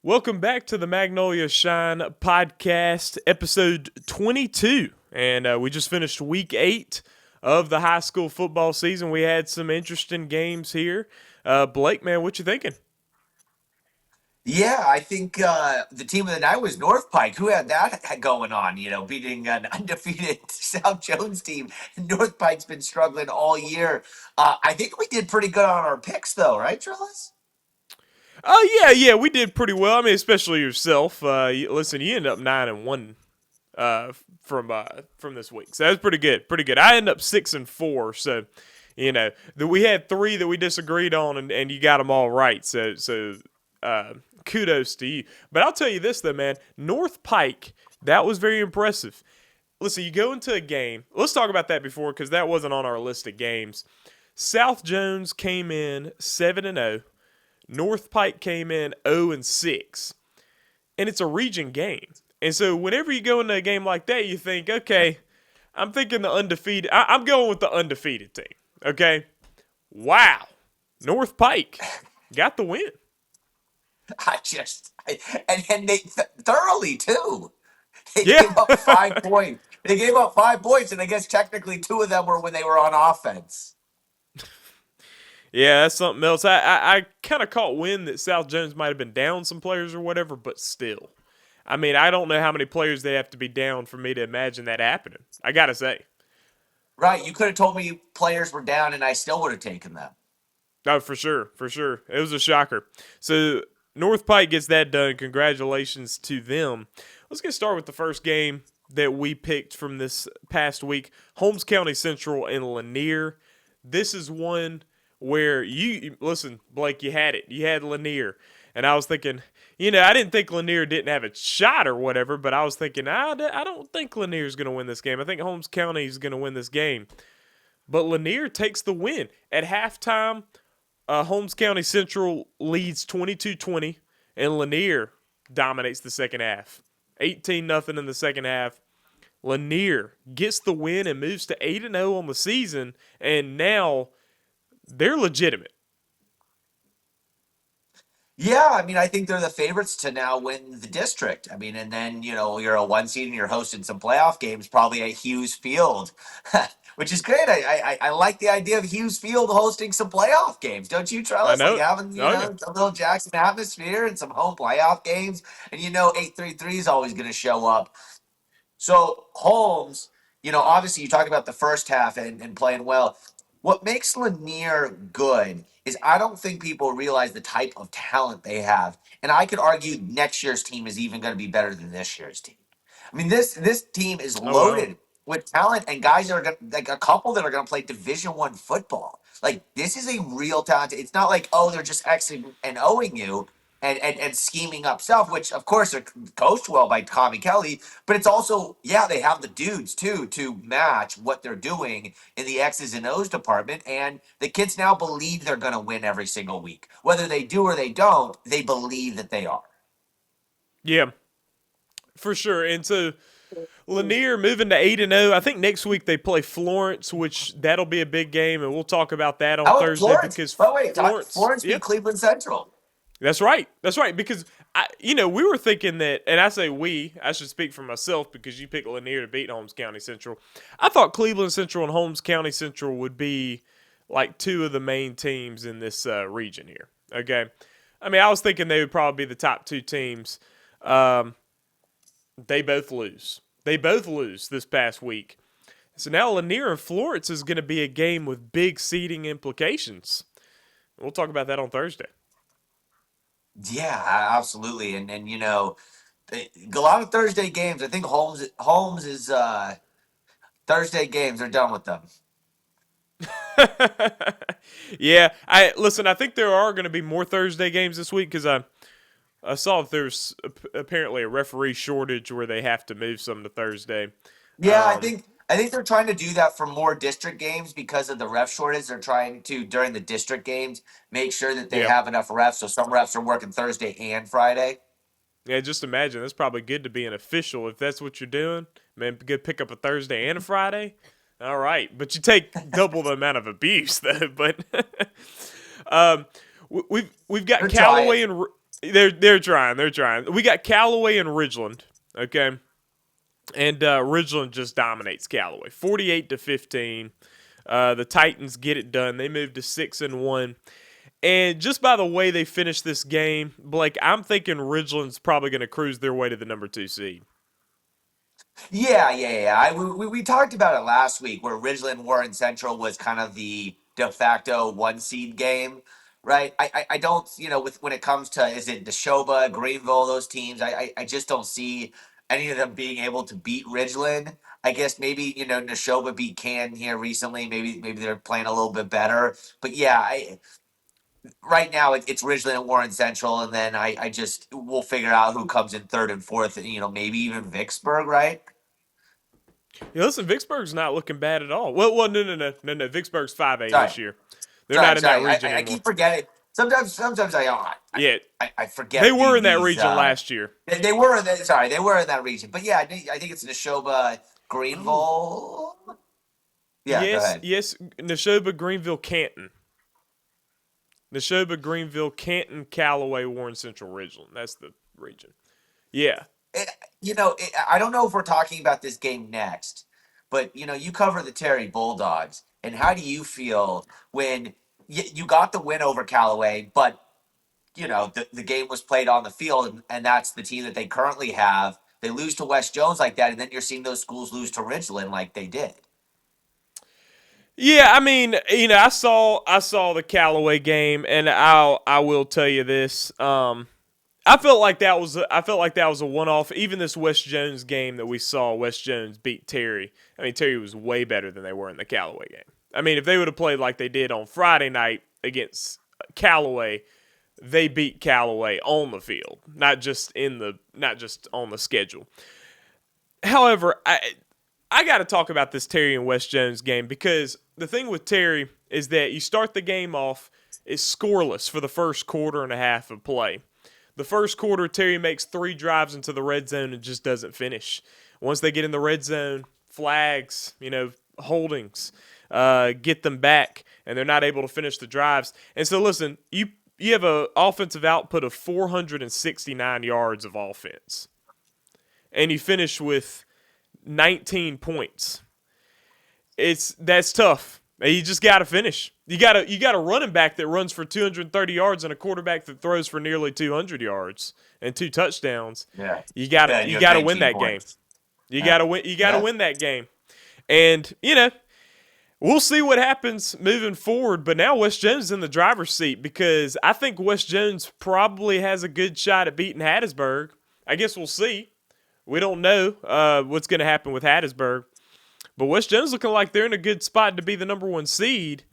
Welcome back to the Magnolia Shine podcast, episode 22. And we just finished week 8 of the high school football season. We had some interesting games here. Blake, man, what you thinking? Yeah, I think the team of the night was North Pike. Who had that going on? Beating an undefeated South Jones team. North Pike's been struggling all year. I think we did pretty good on our picks, though, right, Trillis? Yeah, we did pretty well. I mean, especially yourself. Listen, you ended up 9-1 from this week, so that's pretty good. Pretty good. I ended up 6-4, so we had 3 that we disagreed on, and you got them all right. So kudos to you. But I'll tell you this though, man, North Pike, that was very impressive. Listen, you go into a game. Let's talk about that before because that wasn't on our list of games. South Jones came in 7-0. North Pike came in 0-6, and it's a region game. And so whenever you go into a game like that, you think, okay, I'm thinking the undefeated. I'm going with the undefeated team. Okay, wow, North Pike got the win. And they thoroughly too. They Yeah, gave up 5 points. They gave up 5 points, and I guess technically 2 of them were when they were on offense. yeah, that's something else. I kind of caught wind that South Jones might have been down some players or whatever, but still. I mean, I don't know how many players they have to be down for me to imagine that happening. I gotta say. Right? You could have told me players were down, and I still would have taken them. No, for sure, for sure. It was a shocker. So North Pike gets that done. Congratulations to them. Let's get started with the first game that we picked from this past week. Holmes County Central and Lanier. This is one where you listen, Blake, you had it. You had Lanier. And I was thinking, I didn't think Lanier didn't have a shot or whatever, but I was thinking, I don't think Lanier's going to win this game. I think Holmes County is going to win this game. But Lanier takes the win. At halftime, Holmes County Central leads 22-20, and Lanier dominates the second half. 18-0 in the second half. Lanier gets the win and moves to 8-0 on the season, and now they're legitimate. Yeah, I mean, I think they're the favorites to now win the district. I mean, and then, you're a 1 seed and you're hosting some playoff games, probably at Hughes Field, which is great. I like the idea of Hughes Field hosting some playoff games. Don't you, I Trellis? Like know it. having, Oh, yeah. a little Jackson atmosphere and some home playoff games. And 833 is always going to show up. So Holmes, obviously you talk about the first half and playing well. What makes Lanier good is I don't think people realize the type of talent they have. And I could argue next year's team is even going to be better than this year's team. I mean, this team is Oh, wow. loaded with talent and guys that are gonna, like a couple that are going to play Division 1 football. Like this is a real talent. It's not like they're just Xing and Oing you and scheming up stuff, which of course are coached well by Tommy Kelly. But it's also they have the dudes too to match what they're doing in the X's and O's department, and the kids now believe they're going to win every single week, whether they do or they don't. They believe that they are. Yeah, for sure. And so Lanier moving to 8-0. I think next week they play Florence, which that'll be a big game, and we'll talk about that on Oh, Thursday Florence! because Oh wait, Florence, Florence yeah, beat Cleveland Central. that's right. That's right. Because we were thinking that, and I say we. I should speak for myself because you picked Lanier to beat Holmes County Central. I thought Cleveland Central and Holmes County Central would be like 2 of the main teams in this region here. Okay, I mean I was thinking they would probably be the top 2 teams. Um, they both lose. They both lose this past week. So now Lanier and Florence is going to be a game with big seeding implications. We'll talk about that on Thursday. Yeah, absolutely, and a lot of Thursday games. I think Holmes is Thursday games. They're done with them. Yeah, I listen. I think there are going to be more Thursday games this week because I saw that there's apparently a referee shortage where they have to move some to Thursday. Yeah, I Um, think I think they're trying to do that for more district games because of the ref shortage. They're trying to during the district games make sure that they yeah, have enough refs. So some refs are working Thursday and Friday. yeah. Just imagine that's probably good to be an official if that's what you're doing. Man, good pick up a Thursday and a Friday. All right, but you take double the amount of abuse though. But um, we've got They're trying. Callaway and They're trying. They're trying. We got Callaway and Ridgeland. Okay, and Ridgeland just dominates Callaway, 48-15. The Titans get it done. They move to 6-1. And just by the way they finished this game, Blake, I'm thinking Ridgeland's probably going to cruise their way to the number 2 seed. Yeah. We talked about it last week where Ridgeland Warren Central was kind of the de facto one seed game, right? I don't, with when it comes to is it Neshoba, Greenville, those teams, I just don't see any of them being able to beat Ridgeland. I guess maybe Neshoba beat Can here recently. Maybe they're playing a little bit better. But yeah, right now it's Ridgeland and Warren Central, and then I just we'll figure out who comes in third and fourth, and maybe even Vicksburg, right? Yeah, listen, Vicksburg's not looking bad at all. Well, no. Vicksburg's 5A Sorry, this year. They're not in that sorry. region I anymore. keep forgetting. Sometimes Yeah, I they forget were in that these. region last year. They were in that. Sorry, they were in that region. But yeah, I think it's Neshoba, Oh, Greenville. Yeah, go yes, ahead. yes. Neshoba, Greenville, Canton. Neshoba, Greenville, Canton, Callaway, Warren Central, Ridgeland. That's the region. Yeah. It, I don't know if we're talking about this game next, but you cover the Terry Bulldogs, and how do you feel when you got the win over Callaway, but the game was played on the field, and that's the team that they currently have. They lose to West Jones like that, and then you're seeing those schools lose to Ridgeland like they did. Yeah, I mean, I saw the Callaway game, and I will tell you this. I felt like that was a one off. Even this West Jones game that we saw, West Jones beat Terry. I mean, Terry was way better than they were in the Callaway game. I mean, if they would have played like they did on Friday night against Callaway, they beat Callaway on the field, not just on the schedule. However, I got to talk about this Terry and West Jones game because the thing with Terry is that you start the game off, it's scoreless for the first quarter and a half of play. The first quarter, Terry makes 3 drives into the red zone and just doesn't finish. Once they get in the red zone, flags, holdings, get them back, and they're not able to finish the drives. And so, listen, you have an offensive output of 469 yards of offense, and you finish with 19 points. That's tough. You just got to finish. You got a running back that runs for 230 yards and a quarterback that throws for nearly 200 yards and 2 touchdowns. Yeah. You got Yeah, to you you have got to win 19 that game. points. You Yeah. got to win. You got to Yeah. win that game. And we'll see what happens moving forward. But now West Jones is in the driver's seat because I think West Jones probably has a good shot at beating Hattiesburg. I guess we'll see. We don't know what's going to happen with Hattiesburg. But West Jones looking like they're in a good spot to be the number 1 seed.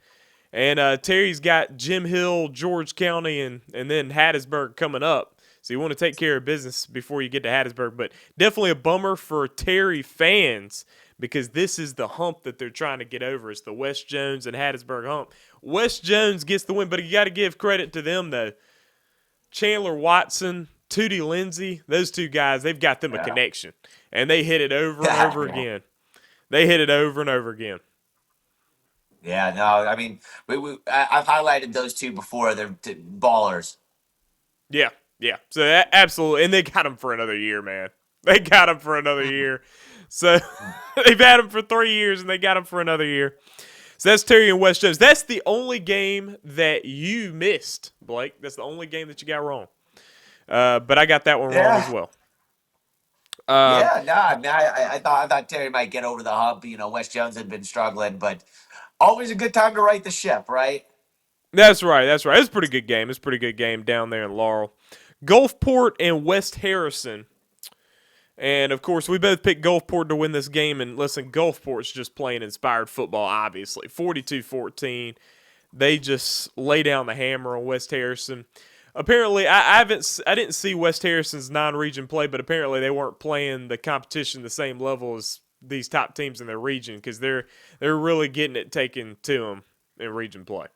And Terry's got Jim Hill, George County, and then Hattiesburg coming up. So you want to take care of business before you get to Hattiesburg. But definitely a bummer for Terry fans because this is the hump that they're trying to get over. It's the West Jones and Hattiesburg hump. West Jones gets the win, but you got to give credit to them, though. Chandler Watson, Tootie Lindsay, those 2 guys, they've got them a Yeah. connection. And they hit it over and over Yeah. again. They hit it over and over again. Yeah, no, I mean, I've highlighted those 2 before. They're ballers. Yeah, yeah. So absolutely, and they got him for another year, man. They got him for another year. So they've had him for 3 years, and they got him for another year. So that's Terry and West Jones. That's the only game that you missed, Blake. That's the only game that you got wrong. But I got that one wrong as Yeah. well. Yeah, no, I mean, I thought Terry might get over the hump. West Jones had been struggling, but always a good time to right the ship, right? That's right. That's right. It's a pretty good game. It's a pretty good game down there in Laurel. Gulfport and West Harrison. And, of course, we both picked Gulfport to win this game. And, listen, Gulfport's just playing inspired football, obviously. 42-14. They just lay down the hammer on West Harrison. Apparently, I didn't see West Harrison's non-region play, but apparently they weren't playing the competition the same level as these top teams in their region because they're really getting it taken to them in region play.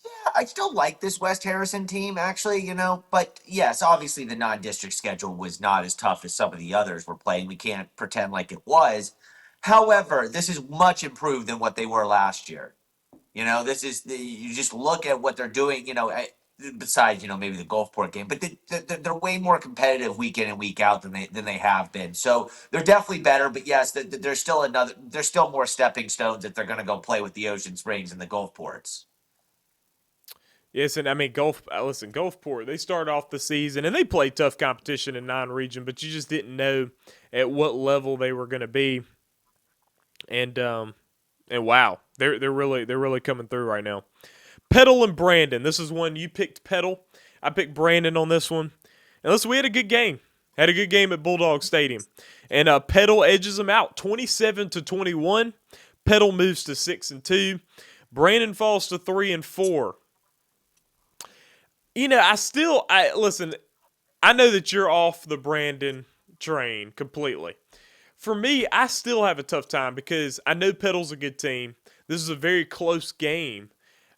Yeah, I still like this West Harrison team, actually, but yes, obviously the non-district schedule was not as tough as some of the others were playing. We can't pretend like it was. However, this is much improved than what they were last year. You just look at what they're doing. besides maybe the Gulfport game, but they're way more competitive week in and week out than they have been. So they're definitely better. But yes, there's still more stepping stones if they're going to go play with the Ocean Springs and the Gulfports. Yes, and I mean listen, Gulfport. They started off the season and they played tough competition in non-region, but you just didn't know at what level they were going to be. And wow, they're really coming through right now. Petal and Brandon. This is one you picked Petal. I picked Brandon on this one. And listen, we had a good game. Had a good game at Bulldog Stadium. And Petal edges them out 27-21. Petal moves to 6-2. Brandon falls to 3-4. I listen, I know that you're off the Brandon train completely. For me, I still have a tough time because I know Petal's a good team. This is a very close game.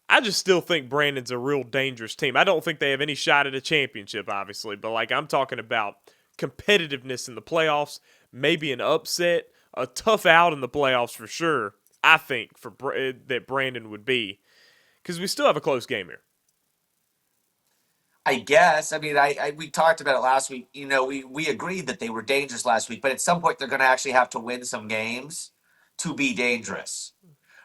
I just still think Brandon's a real dangerous team. I don't think they have any shot at a championship, obviously, but I'm talking about competitiveness in the playoffs, maybe an upset, a tough out in the playoffs for sure. I think that Brandon would be because we still have a close game here. I guess. I mean, we talked about it last week. We agreed that they were dangerous last week, but at some point they're going to actually have to win some games to be dangerous,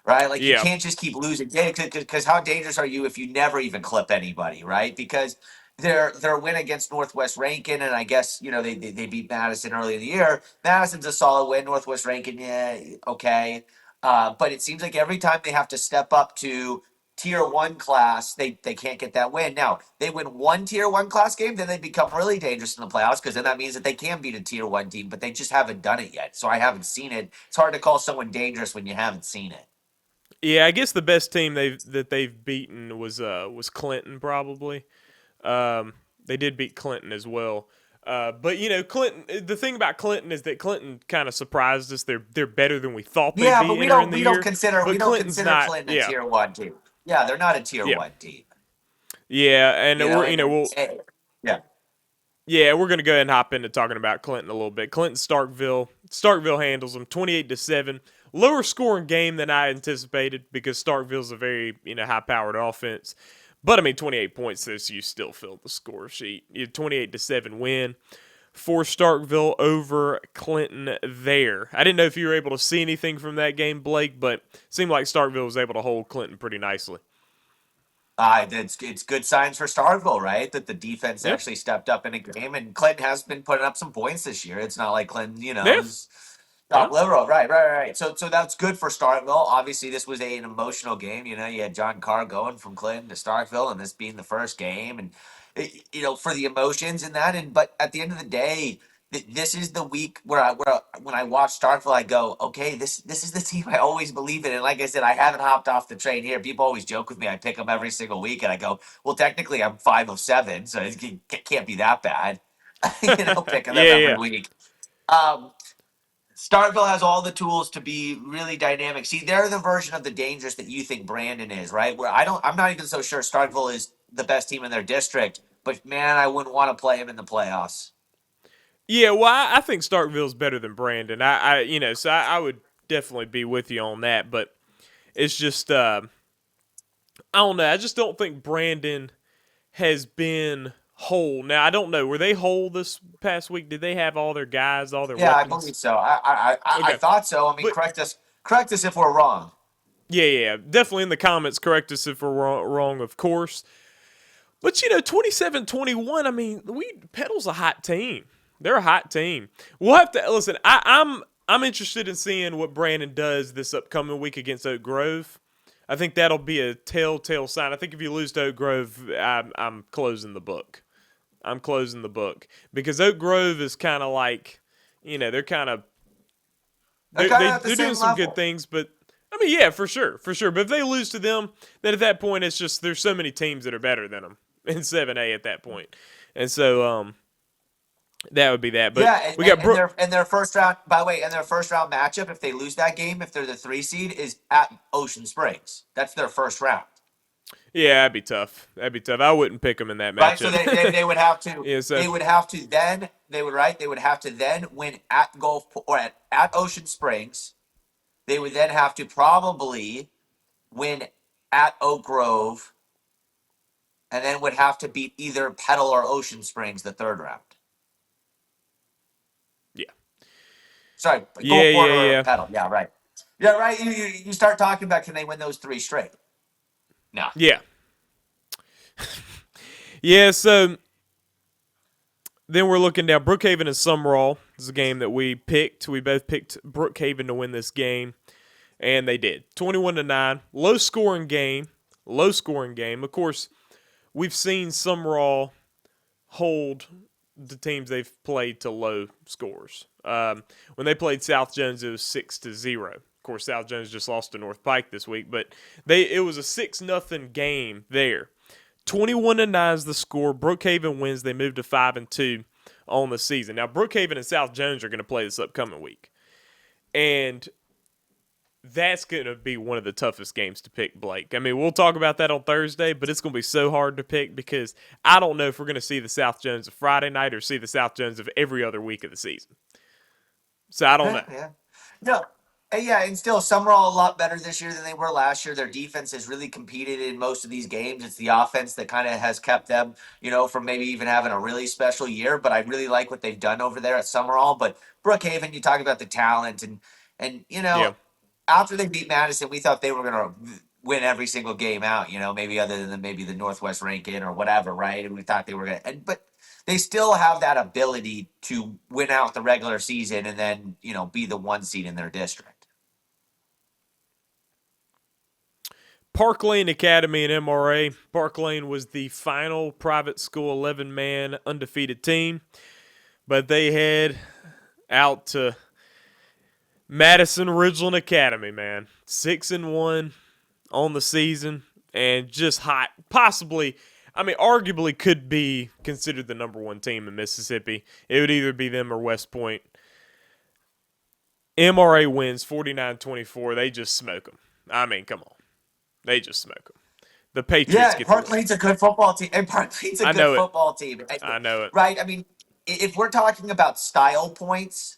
right? Like you Yeah, can't just keep losing games because how dangerous are you if you never even clip anybody, right? Because their win against Northwest Rankin, and I guess they beat Madison early in the year. Madison's a solid win. Northwest Rankin, yeah, okay, but it seems like every time they have to step up to tier one class, they can't get that win. Now they win one tier one class game, then they become really dangerous in the playoffs because then that means that they can beat a tier one team, but they just haven't done it yet. So I haven't seen it. It's hard to call someone dangerous when you haven't seen it. yeah. I guess the best team they've beaten was Clinton probably. They did beat Clinton as well. But Clinton. The thing about Clinton is that Clinton kind of surprised us. They're better than we thought they'd Yeah, be but we entering don't the we don't year. consider we But don't Clinton's consider not. Clinton a Yeah, tier one team. Yeah, they're not a tier yeah, one team. yeah. And You know, we're you know we'll yeah. yeah we're gonna go ahead and hop into talking about Clinton a little bit. Clinton Starkville. Starkville handles them 28-7. Lower scoring game than I anticipated because Starkville's a very high powered offense. But I mean, 28 points says you still filled the score sheet. You 28-7 win for Starkville over Clinton there. I didn't know if you were able to see anything from that game, Blake, but it seemed like Starkville was able to hold Clinton pretty nicely. It's good signs for Starkville, right? That the defense Yeah, actually stepped up in a game, and Clinton has been putting up some points this year. It's not like Clinton, yeah, is yeah. top liberal. Right. So that's good for Starkville. Obviously, this was an emotional game. You had John Carr going from Clinton to Starkville, and this being the first game, and for the emotions and that. And but at the end of the day, this is the week when I watch Starkville, I go, okay, this is the team I always believe in. And like I said, I haven't hopped off the train here. People always joke with me. I pick them every single week, and I go, well, technically, I'm 5 of 7, so it can't be that bad. Picking them Yeah, every yeah. week. Um, Starkville has all the tools to be really dynamic. See, they're the version of the dangerous that you think Brandon is, right? Where I'm not even so sure Starkville is the best team in their district, but man, I wouldn't want to play him in the playoffs. Yeah, well, I think Starkville's better than Brandon. I would definitely be with you on that, but it's just, I don't know. I just don't think Brandon has been whole. Now, I don't know. Were they whole this past week? Did they have all their guys, all their Yeah, I weapons? believe so. I Okay. thought so. I mean, But correct us if we're wrong. yeah. Definitely in the comments, correct us if we're wrong, of course. But 27-21. I mean, Petal's a hot team. They're a hot team. We'll have to listen. I'm interested in seeing what Brandon does this upcoming week against Oak Grove. I think that'll be a telltale sign. I think if you lose to Oak Grove, I'm closing the book. I'm closing the book because Oak Grove is kind of like, they're kind of They're kind of at the they're doing same some good level. things, but I mean, yeah, for sure, for sure. But if they lose to them, then at that point, it's just there's so many teams that are better than them in 7A at that point, and so that would be that. But Yeah, we got Brooke. and their first round. By the way, and their first round matchup, if they lose that game, if they're the 3 seed, is at Ocean Springs. That's their first round. Yeah, that'd be tough. That'd be tough. I wouldn't pick them in that Right, so matchup. they would have to Yeah, so they would have to then they would have to then win at Gulf or at Ocean Springs. They would then have to probably win at Oak Grove and then would have to beat either Petal or Ocean Springs the third round. Yeah. Sorry, Yeah, Gulfport yeah, or yeah. Petal. Yeah, right. Yeah, right. You start talking about can they win those three straight? No. Yeah. Yeah, so then we're looking down. Brookhaven and Sumrall is a game that we picked. We both picked Brookhaven to win this game, and they did. 21-9. Low scoring game. Low scoring game. Of course, we've seen Sumrall hold the teams they've played to low scores. When they played South Jones, it was 6-0. Of course, South Jones just lost to North Pike this week, but it was a 6-0 game there. 21-9 is the score. Brookhaven wins. They move to 5-2 on the season. Now, Brookhaven and South Jones are going to play this upcoming week, and that's going to be one of the toughest games to pick, Blake. I mean, we'll talk about that on Thursday, but it's going to be so hard to pick because I don't know if we're going to see the South Jones of Friday night or see the South Jones of every other week of the season. So I don't know. Yeah. No. Yeah, and still, some are all a lot better this year than they were last year. Their defense has really competed in most of these games. It's the offense that kind of has kept them, from maybe even having a really special year. But I really like what they've done over there at Summerall. But Brookhaven, you talk about the talent, and Yeah. after they beat Madison, we thought they were going to win every single game out. Maybe other than maybe the Northwest ranking or whatever, right? And we thought they were going to, but they still have that ability to win out the regular season and then be the one seed in their district. Park Lane Academy and MRA. Park Lane was the final private school 11-man undefeated team, but they head out to Madison Ridgeland Academy, man. 6-1 on the season and just hot. Possibly, I mean, arguably could be considered the number one team in Mississippi. It would either be them or West Point. MRA wins 49-24. They just smoke them. I mean, come on. They just smoke them. The Patriots get Park Lane's a good football team. And Park Lane's a good football team. I know it. Right? I mean, if we're talking about style points,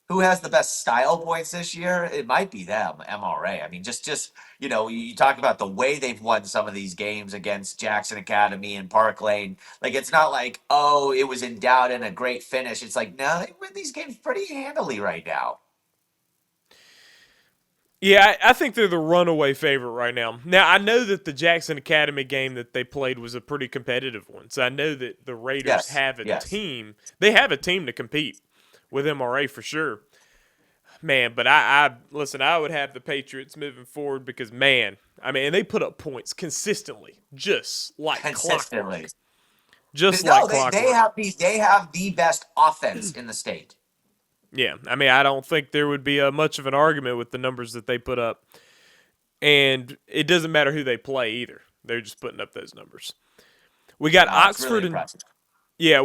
who has the best style points this year? It might be them, MRA. I mean, just you talk about the way they've won some of these games against Jackson Academy and Park Lane. Like, it's not like, oh, it was in doubt and a great finish. It's like, no, they win these games pretty handily right now. Yeah, I think they're the runaway favorite right now. Now, I know that the Jackson Academy game that they played was a pretty competitive one. So I know that the Raiders have a team. They have a team to compete with MRA for sure. Man, but listen, I would have the Patriots moving forward because, man, I mean, and they put up points consistently, just like clockwork. Just like clockwork. They have the best offense in the state. Yeah, I mean, I don't think there would be much of an argument with the numbers that they put up. And it doesn't matter who they play either. They're just putting up those numbers. We got Oxford really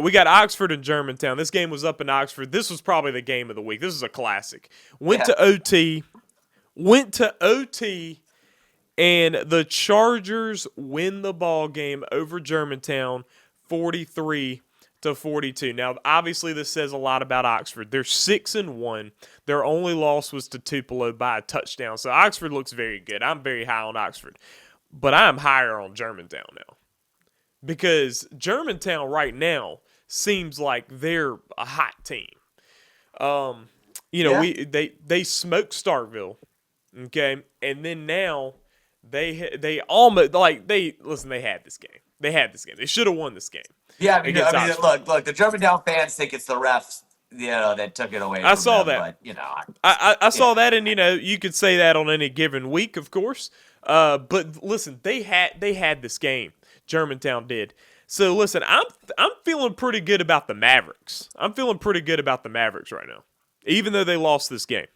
we got Oxford and Germantown. This game was up in Oxford. This was probably the game of the week. This is a classic. Went to OT, and the Chargers win the ball game over Germantown 43-42. Now, obviously, this says a lot about Oxford. They're 6-1. Their only loss was to Tupelo by a touchdown. So Oxford looks very good. I'm very high on Oxford, but I'm higher on Germantown now because Germantown right now seems like they're a hot team. They smoked Starkville, okay, and then now they had this game. They should have won this game. Yeah, I mean, look, the Germantown fans think it's the refs, that took it away. I saw that. But, I saw that, and you could say that on any given week, of course. But listen, they had this game. Germantown did. So listen, I'm feeling pretty good about the Mavericks. I'm feeling pretty good about the Mavericks right now, even though they lost this game.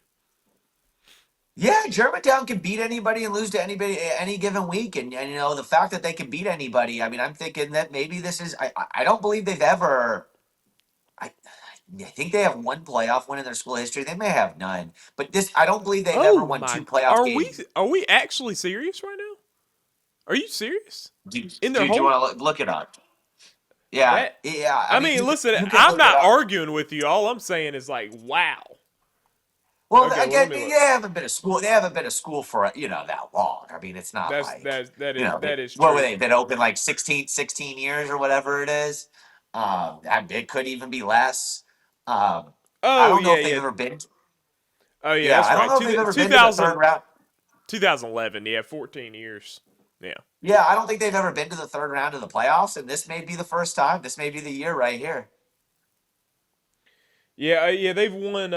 Yeah, Germantown can beat anybody and lose to anybody any given week, and the fact that they can beat anybody. I mean, I'm thinking that maybe this is. I don't believe they've ever. I think they have one playoff win in their school history. They may have none, but I don't believe they've ever won two playoff games. Are we actually serious right now? Are you serious? Do you want to look it up? Yeah, I mean, listen, I'm not arguing with you. All I'm saying is like, wow. Well, Okay, well let again, me they look. haven't been a school. They haven't been a school for that long. I mean, it's not That's like that is what were true. they been open like 16 years or whatever it is. It could even be less. I Oh don't know yeah, if they've yeah. ever been. Oh yeah, Yeah, that's I don't right. know if they've ever been to the third 2000, round. 2011. Yeah, 14 years. Yeah. Yeah, I don't think they've ever been to the third round of the playoffs, and this may be the first time. This may be the year right here. Yeah, yeah, they've won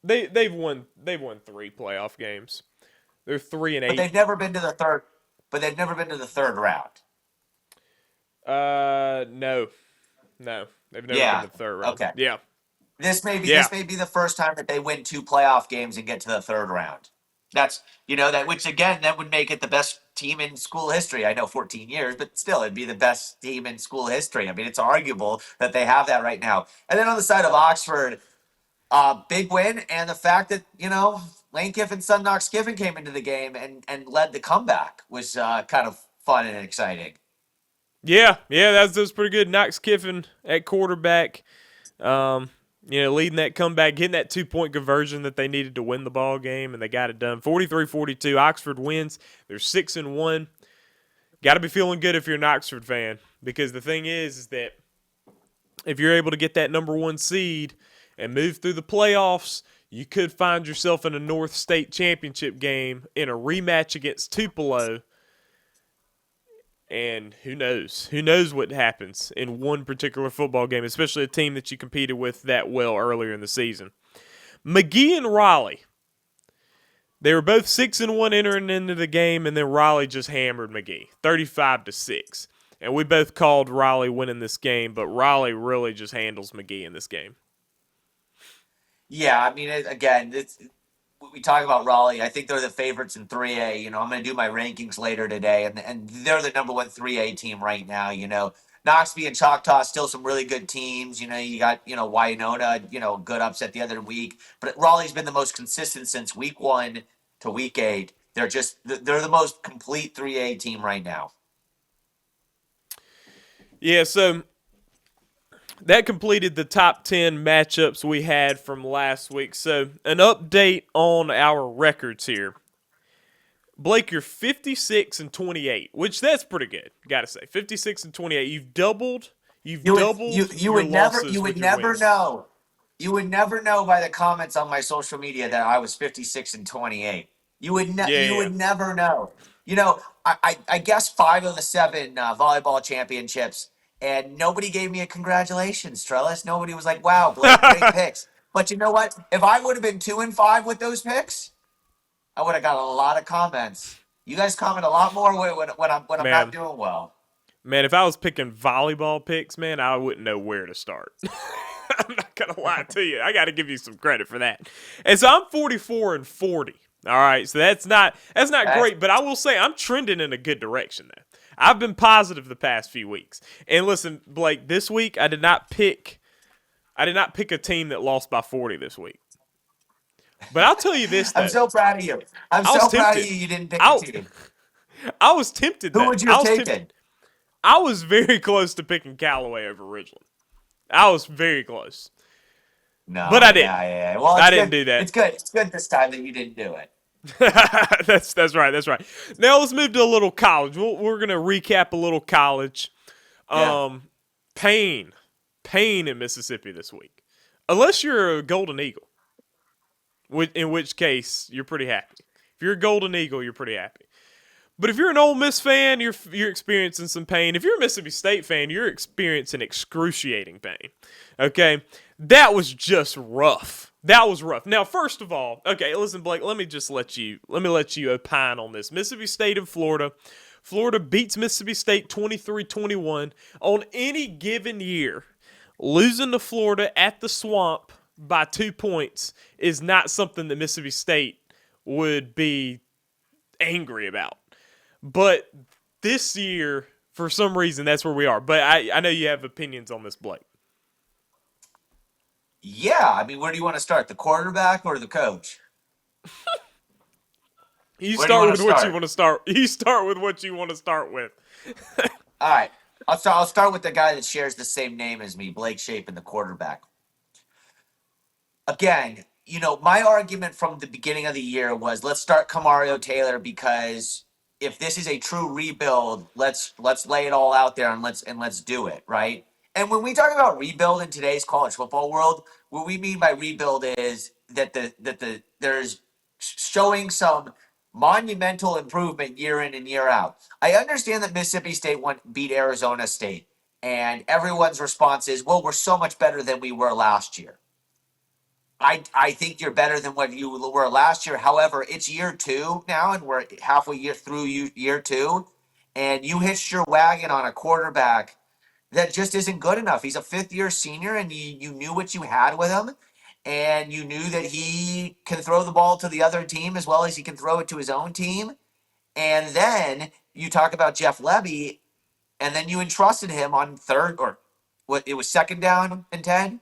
they've won 3 playoff games. They're 3 and But 8. they've never been to the third. But they've never been to the third round. No. No. They've never been Yeah. to the third round. Okay. Yeah. This may be Yeah. this may be the first time that they win 2 playoff games and get to the third round. That's that which again that would make it the best team in school history. I know 14 years, but still it'd be the best team in school history. I mean, it's arguable that they have that right now. And then on the side of Oxford, big win, and the fact that Lane Kiffin's son Knox Kiffin came into the game and led the comeback was kind of fun and exciting. Yeah. Yeah, that's pretty good. Knox Kiffin at quarterback. Um, leading that comeback, getting that 2-point conversion that they needed to win the ball game, and they got it done. 43-42. Oxford wins. They're 6-1. Got to be feeling good if you're an Oxford fan, because the thing is that if you're able to get that number 1 seed and move through the playoffs, you could find yourself in a North State Championship game in a rematch against Tupelo. And who knows? Who knows what happens in one particular football game, especially a team that you competed with that well earlier in the season. McGee and Raleigh. They were both 6-1 entering into the game, and then Raleigh just hammered McGee, 35-6. And we both called Raleigh winning this game, but Raleigh really just handles McGee in this game. Yeah, I mean, again, we talk about Raleigh. I think they're the favorites in 3A. I'm going to do my rankings later today, and they're the number 1 3A team right now. Knoxville and Choctaw still some really good teams. You got Winona, good upset the other week, but Raleigh's been the most consistent since week 1 to week 8. They're the most complete 3A team right now. Yeah, so that completed the top 10 matchups we had from last week. So, an update on our records here. Blake, you're 56-28, which that's pretty good. Gotta say, 56-28. You've doubled. You've You would you doubled you your would never losses with your never wins. know. You would never know by the comments on my social media that I was 56-28. Yeah, You yeah. would never know. I guess 5 of the 7 volleyball championships, and nobody gave me a congratulations, Trellis. Nobody was like, "Wow, Blake, great Yeah. picks." But you know what? If I would have been 2-5 with those picks, I would have got a lot of comments. You guys comment a lot more when I'm not man, doing well. man, if I was picking volleyball picks, man, I wouldn't know where to start. I'm not gonna lie to you. I got to give you some credit for that. And so I'm 44-40. All right, so that's not Okay? great, but I will say I'm trending in a good direction there. I've been positive the past few weeks. And listen, Blake, this week I did not pick a team that lost by 40 this week. But I'll tell you this I'm though. so proud of you. I'm I was so proud of tempted. you. You didn't pick a I team. I was tempted Who though. would you I have was tempted. taken? I was very close to picking Callaway over Ridgeland. I was very close. But No, I yeah, didn't. yeah. Well, I it's didn't good. do that. It's good. It's good this time that you didn't do it. That's right. That's right. Now let's move to a little college. We're gonna recap a little college. Yeah. Um, Pain in Mississippi this week. Unless you're a Golden Eagle, in which case you're pretty happy. If you're a Golden Eagle, you're pretty happy. But if you're an Ole Miss fan, you're experiencing some pain. If you're a Mississippi State fan, you're experiencing excruciating pain. Okay, that was just rough. That was rough. Now, first of all, okay, listen, Blake. Let me let you opine on this. Mississippi State and Florida. Florida beats Mississippi State 23-21 on any given year. Losing to Florida at the Swamp by 2 points is not something that Mississippi State would be angry about. But this year, for some reason, that's where we are. But I know you have opinions on this, Blake. Yeah. I mean, where do you want to start? The quarterback or the coach? You Where do you start want to with what you start? want to start. You start with what you want to start with. All right. I'll start with the guy that shares the same name as me, Blake Shapen, the quarterback. Again, my argument from the beginning of the year was let's start Kamario Taylor because if this is a true rebuild, let's lay it all out there and let's do it, right? And when we talk about rebuild in today's college football world, what we mean by rebuild is that there's showing some monumental improvement year in and year out. I understand that Mississippi State beat Arizona State, and everyone's response is, "Well, we're so much better than we were last year." I think you're better than what you were last year. However, it's year two now, and we're through year two, and you hitched your wagon on a quarterback that just isn't good enough. He's a fifth year senior, and you knew what you had with him, and you knew that he can throw the ball to the other team as well as he can throw it to his own team. And then you talk about Jeff Lebby, and then you entrusted him on third or what it was second down and 10,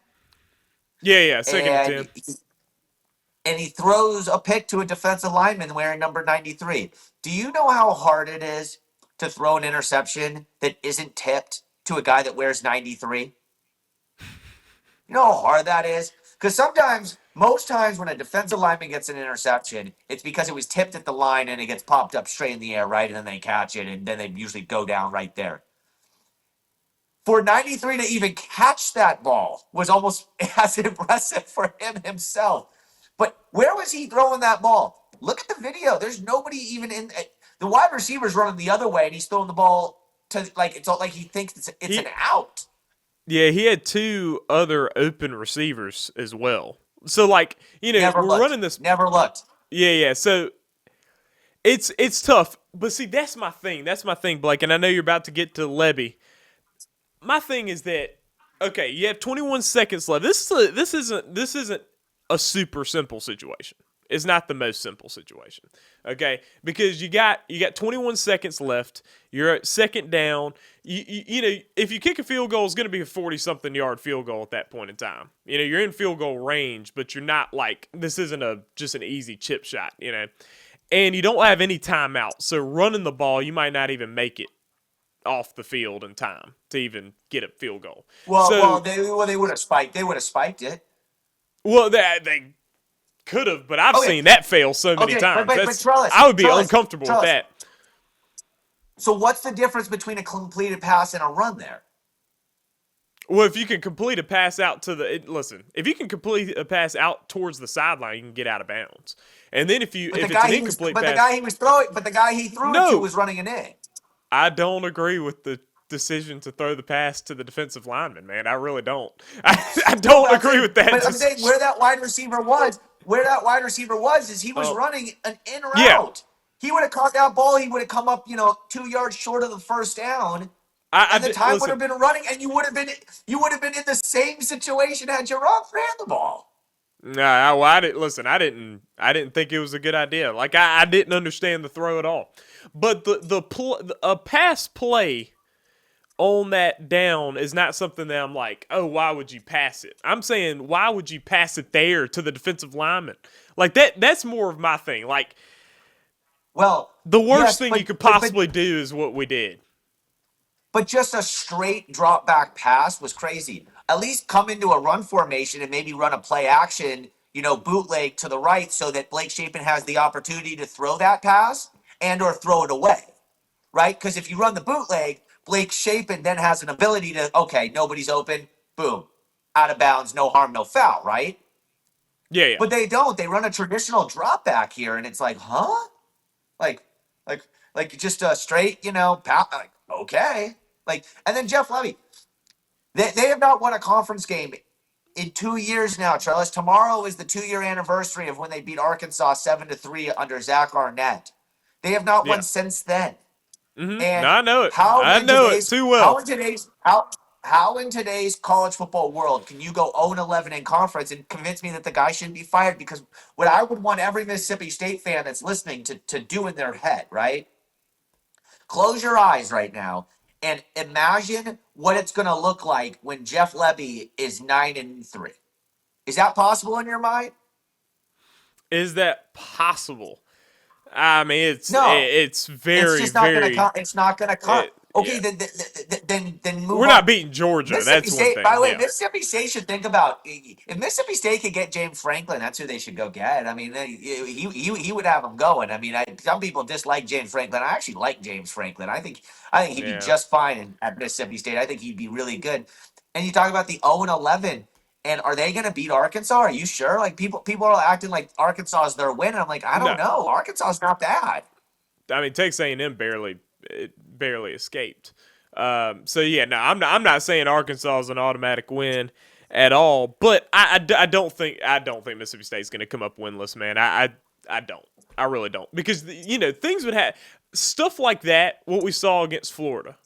Yeah, second and 10. and he throws a pick to a defensive lineman wearing number 93. Do you know how hard it is to throw an interception that isn't tipped to a guy that wears 93? You know how hard that is? Because most times when a defensive lineman gets an interception, it's because it was tipped at the line and it gets popped up straight in the air, right? And then they catch it, and then they usually go down right there. For 93 to even catch that ball was almost as impressive for him himself. But where was he throwing that ball? Look at the video. There's nobody even in the wide receiver's running the other way, and he's throwing the ball to it's all like he thinks it's an out. Yeah, he had two other open receivers as well. So Never we're looked. running this. Never looked. Yeah. So it's tough, but see, that's my thing. That's my thing, Blake. And I know you're about to get to Lebby. My thing is that okay, you have 21 seconds left. This isn't a super simple situation. It's not the most simple situation. Okay, because you got 21 seconds left. You're at second down. If you kick a field goal, it's going to be a 40-something yard field goal at that point in time. You're in field goal range, but you're not this isn't just an easy chip shot. And you don't have any timeout, so running the ball, you might not even make it off the field in time to even get a field goal. They would have spiked. They would have spiked it. Well, they could have, but I've seen that fail so many times. But Trellis, I would be uncomfortable with that. So what's the difference between a completed pass and a run there? Well, if you can complete a pass out if you can complete a pass out towards the sideline, you can get out of bounds. And then if it's an incomplete pass, the guy he threw it to was running an in. I don't agree with the decision to throw the pass to the defensive lineman, man. I really don't. I don't agree with that. But I'm saying where that wide receiver was is he was running an in route. Yeah. He would have caught that ball. He would have come up, 2 yards short of the first down. And the time would have been running, and you would have been in the same situation had you ran the ball. Nah, well, I didn't think it was a good idea. I didn't understand the throw at all. But a pass play on that down is not something that I'm like, oh, why would you pass it? I'm saying, why would you pass it there to the defensive lineman? That's more of my thing. The worst thing you could possibly do is what we did. But just a straight drop back pass was crazy. At least come into a run formation and maybe run a play action, bootleg to the right so that Blake Shapen has the opportunity to throw that pass and or throw it away, right? Because if you run the bootleg, Blake Shapen then has an ability to, okay, nobody's open, boom, out of bounds, no harm, no foul, right? Yeah. But they don't. They run a traditional drop back here, and it's like, huh? Like just a straight, okay. And then Jeff Lebby, they have not won a conference game in 2 years now, Charles. Tomorrow is the 2-year anniversary of when they beat Arkansas 7-3 under Zach Arnett. They have not won since then. Mm-hmm. And I know it. I know it too well. How in today's college football world can you go 0-11 in conference and convince me that the guy shouldn't be fired? Because what I would want every Mississippi State fan that's listening to do in their head, right? Close your eyes right now and imagine what it's going to look like when Jeff Lebby is 9-3. Is that possible in your mind? Is that possible? I mean, it's very, it's not going to come. Okay, Yeah. then move We're on. not beating Georgia. Mississippi That's one State, by thing. the way, Yeah. Mississippi State should think about if Mississippi State could get James Franklin, that's who they should go get. I mean, he would have them going. I mean, some people dislike James Franklin. I actually like James Franklin. I think he'd be Yeah. just fine at Mississippi State. I think he'd be really good. And you talk about the 0-11, and are they going to beat Arkansas? Are you sure? Like people are acting like Arkansas is their win. And I'm like, I No. don't know. Arkansas is not bad. I mean, Texas A&M barely escaped. So yeah, no, I'm not saying Arkansas is an automatic win at all, but I don't think Mississippi State's going to come up winless, man. I don't. I really don't, because things would have stuff like that. What we saw against Florida,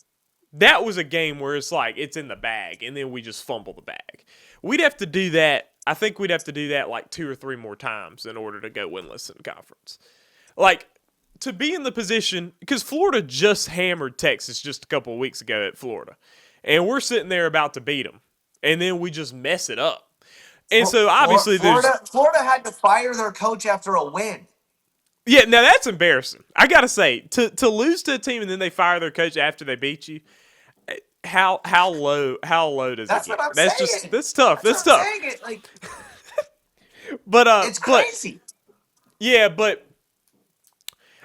that was a game where it's like it's in the bag, and then we just fumble the bag. We'd have to do that. I think we'd have to do that like 2 or 3 more times in order to go winless in conference. Like, to be in the position, because Florida just hammered Texas just a couple of weeks ago at Florida, and we're sitting there about to beat them, and then we just mess it up. And so obviously Florida had to fire their coach after a win. yeah, now that's embarrassing. I gotta say, to lose to a team and then they fire their coach after they beat you, how low does it That's get? what I'm That's saying. just that's tough. That's That's what I'm tough. saying. But It's crazy. yeah, but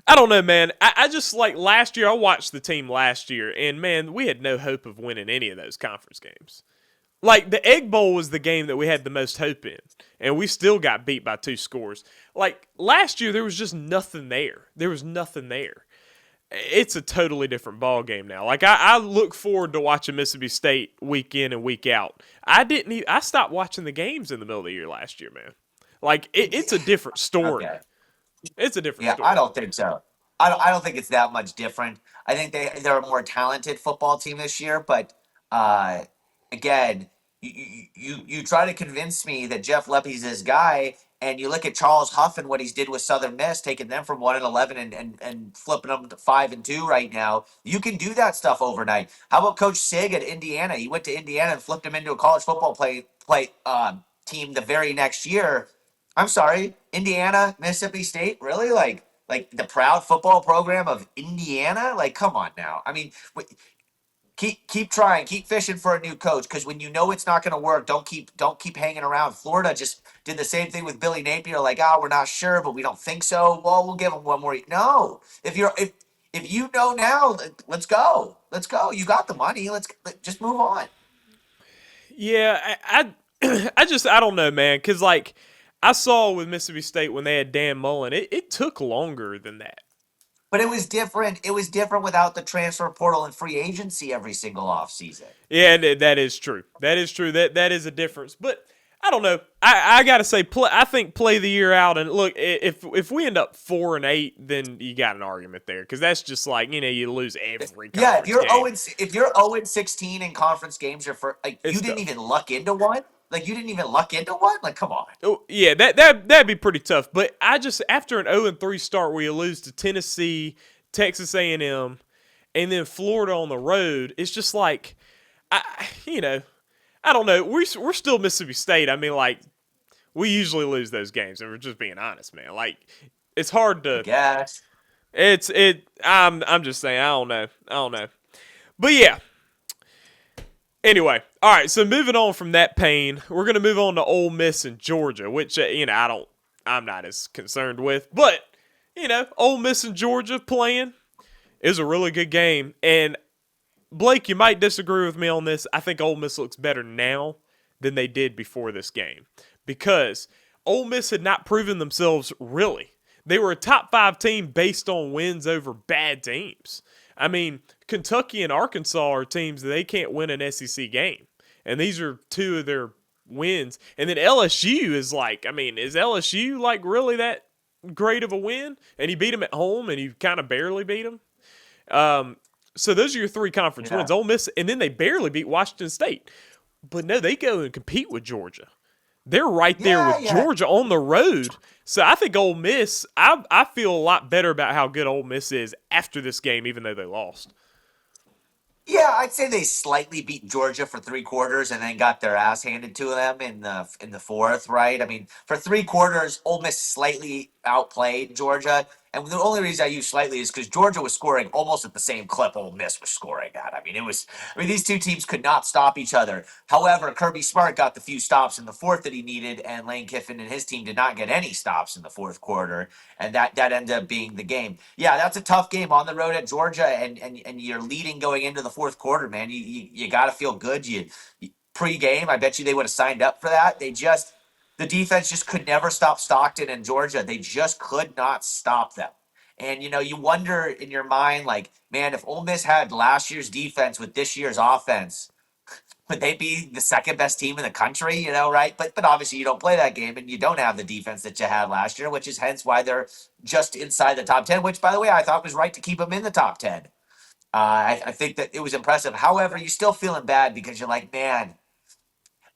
I don't know, man. I just like last year. I watched the team last year, and man, we had no hope of winning any of those conference games. Like, the Egg Bowl was the game that we had the most hope in, and we still got beat by 2 scores. Like, last year, there was just nothing there. There was nothing there. It's a totally different ball game now. Like, I look forward to watching Mississippi State week in and week out. I stopped watching the games in the middle of the year last year, man. Like, it's a different story. Okay. It's a different Yeah, I story. don't think so. I don't think it's that much different. I think they're a more talented football team this year, but uh, again, you try to convince me that Jeff Lepke's this guy, and you look at Charles Huff and what he's did with Southern Miss, taking them from 1-11 and flipping them to 5-2 right now. You can do that stuff overnight. How about Coach Sig at Indiana? He went to Indiana and flipped him into a college football team the very next year. I'm sorry, Indiana, Mississippi State, really? Like the proud football program of Indiana? Like, come on now. I mean, keep trying, keep fishing for a new coach, because when you know it's not going to work, don't keep hanging around. Florida just did the same thing with Billy Napier. Like, we're not sure, but we don't think so. Well, we'll give him one more. No, if you know now, let's go. Let's go. You got the money. Let's just move on. Yeah, I don't know, man, because like I saw with Mississippi State when they had Dan Mullen, it took longer than that. But it was different. It was different without the transfer portal and free agency every single offseason. Yeah, that is true. That is true. That is a difference. But I don't know. I gotta say, I think play the year out, and look, if we end up 4-8, then you got an argument there, because that's just like you lose every Yeah, conference game. if you're 0-16 in conference games, like you It's didn't tough. even luck into one. Like you didn't even luck into one. Like come on. Oh, yeah, that'd be pretty tough. But I just after an 0-3 start where you lose to Tennessee, Texas A&M, and then Florida on the road, it's just like I you know I don't know. We're still Mississippi State. I mean, like we usually lose those games, and we're just being honest, man. Like it's hard I to. guess. I'm just saying. I don't know. But yeah. Anyway, all right. So moving on from that pain, we're gonna move on to Ole Miss and Georgia, which I'm not as concerned with. But Ole Miss and Georgia playing is a really good game. And Blake, you might disagree with me on this. I think Ole Miss looks better now than they did before this game, because Ole Miss had not proven themselves really. They were a top 5 team based on wins over bad teams. I mean, Kentucky and Arkansas are teams that they can't win an SEC game. And these are 2 of their wins. And then LSU is like, I mean, is LSU like really that great of a win? And he beat them at home, and he kind of barely beat them. So those are your 3 conference wins. Ole Miss, and then they barely beat Washington State. But no, they go and compete with Georgia. They're right there with Georgia on the road. So I think Ole Miss, I feel a lot better about how good Ole Miss is after this game, even though they lost. Yeah, I'd say they slightly beat Georgia for 3 quarters and then got their ass handed to them in the fourth. Right? I mean, for 3 quarters, Ole Miss slightly outplayed Georgia, And the only reason I use slightly is because Georgia was scoring almost at the same clip Ole Miss was scoring at. These two teams could not stop each other. However, Kirby Smart got the few stops in the fourth that he needed, and Lane Kiffin and his team did not get any stops in the fourth quarter, and that ended up being the game. Yeah, that's a tough game on the road at Georgia, and you're leading going into the fourth quarter, man. You got to feel good. Pre-game, I bet you they would have signed up for that. The defense just could never stop Stockton and Georgia. They just could not stop them. And you wonder in your mind, like, man, if Ole Miss had last year's defense with this year's offense, would they be the second best team in the country? Right? But obviously you don't play that game, and you don't have the defense that you had last year, which is hence why they're just inside the top 10. Which, by the way, I thought was right to keep them in the top 10. I think that it was impressive. However, you're still feeling bad because you're like, man,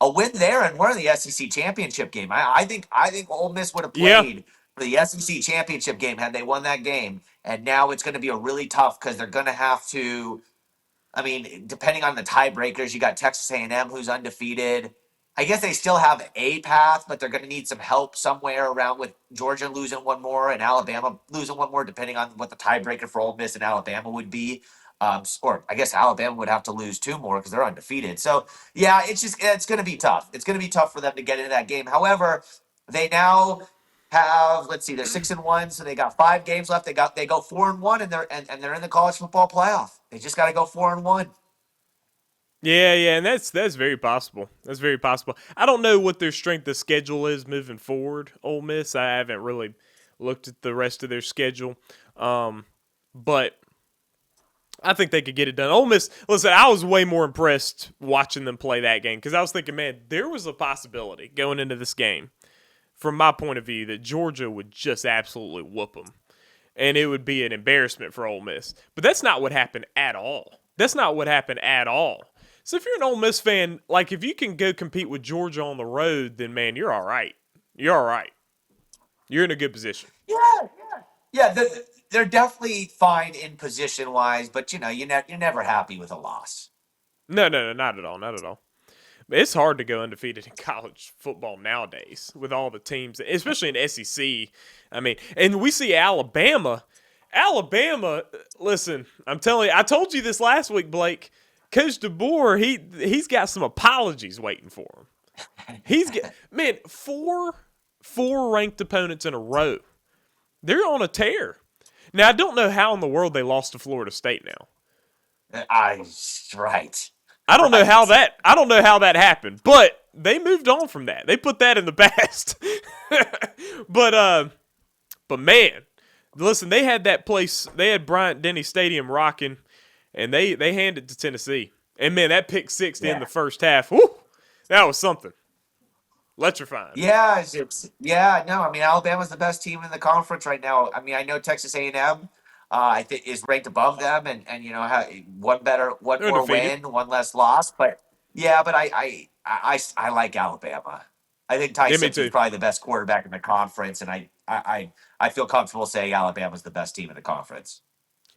a win there and we're in the SEC championship game. I think Ole Miss would have Yeah. played for the SEC championship game had they won that game. And now it's going to be a really tough because they're going to have to. I mean, depending on the tiebreakers, you got Texas A&M who's undefeated. I guess they still have a path, but they're going to need some help somewhere around with Georgia losing one more and Alabama losing one more, depending on what the tiebreaker for Ole Miss and Alabama would be. Or I guess Alabama would have to lose two more because they're undefeated. So yeah, it's going to be tough. It's going to be tough for them to get into that game. However, they now have, let's see, they're 6-1, so they got 5 games left. They go 4-1, and they're in the college football playoff. They just got to go 4-1. Yeah, and that's very possible. That's very possible. I don't know what their strength of schedule is moving forward, Ole Miss. I haven't really looked at the rest of their schedule, but I think they could get it done. Ole Miss, listen, I was way more impressed watching them play that game because I was thinking, man, there was a possibility going into this game, from my point of view, that Georgia would just absolutely whoop them, and it would be an embarrassment for Ole Miss. But that's not what happened at all. That's not what happened at all. So if you're an Ole Miss fan, like if you can go compete with Georgia on the road, then man, you're all right. You're all right. You're in a good position. Yeah. They're definitely fine in position wise, but you're never happy with a loss. No, not at all, not at all. It's hard to go undefeated in college football nowadays with all the teams, especially in SEC. I mean, and we see Alabama. Alabama, listen, I'm telling you, I told you this last week, Blake. Coach DeBoer, he's got some apologies waiting for him. Man, four ranked opponents in a row. They're on a tear. Now, I don't know how in the world they lost to Florida State now. Right. I don't know how that happened, but they moved on from that. They put that in the past. But man, listen, they had that place. They had Bryant-Denny Stadium rocking, and they handed it to Tennessee. And man, that pick six in the first half, whoo, that was something. Electrifying. Yeah, no. I mean, Alabama's the best team in the conference right now. I mean, I know Texas A&M, I think, is ranked above them, and one They're more undefeated. win, one less loss. But yeah, but I like Alabama. I think Ty Yeah, me Simpson's too. probably the best quarterback in the conference, and I feel comfortable saying Alabama's the best team in the conference.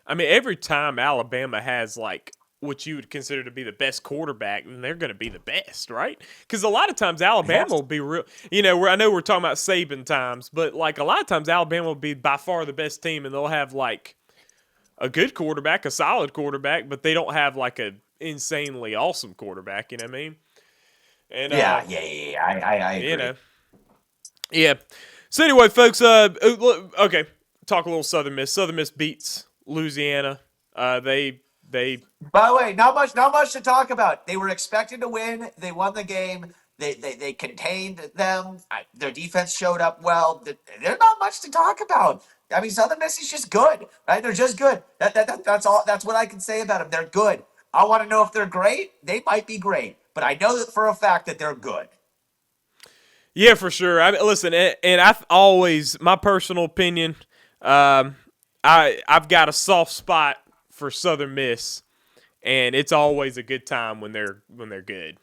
I mean, every time Alabama has like what you would consider to be the best quarterback, then they're going to be the best, right? Because a lot of times Alabama will be real. I know we're talking about Saban times, but like a lot of times Alabama will be by far the best team, and they'll have like a good quarterback, a solid quarterback, but they don't have like a insanely awesome quarterback. You know what I mean? And Yeah. I agree. Yeah. So anyway, folks. Okay. Talk a little Southern Miss. Southern Miss beats Louisiana. They. By the way, not much to talk about. They were expected to win. They won the game. They contained them. Their defense showed up well. There's not much to talk about. I mean, Southern Miss is just good, right? They're just good. That's all. That's what I can say about them. They're good. I want to know if they're great. They might be great, but I know that for a fact that they're good. Yeah, for sure. I mean, listen, and I've always my personal opinion. I've got a soft spot for Southern Miss, and it's always a good time when they're good.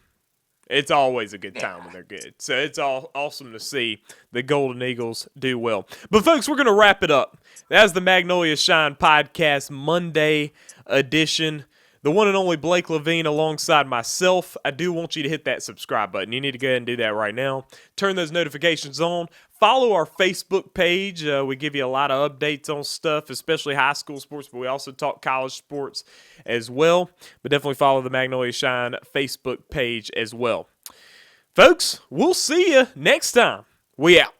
It's always a good time when they're good. So it's all awesome to see the Golden Eagles do well. But folks, we're gonna wrap it up. That's the Magnolia Shine Podcast Monday edition. the one and only Blake Levine alongside myself. I do want you to hit that subscribe button. You need to go ahead and do that right now. Turn those notifications on. Follow our Facebook page. We give you a lot of updates on stuff, especially high school sports, but we also talk college sports as well. But definitely follow the Magnolia Shine Facebook page as well. Folks, we'll see you next time. We out.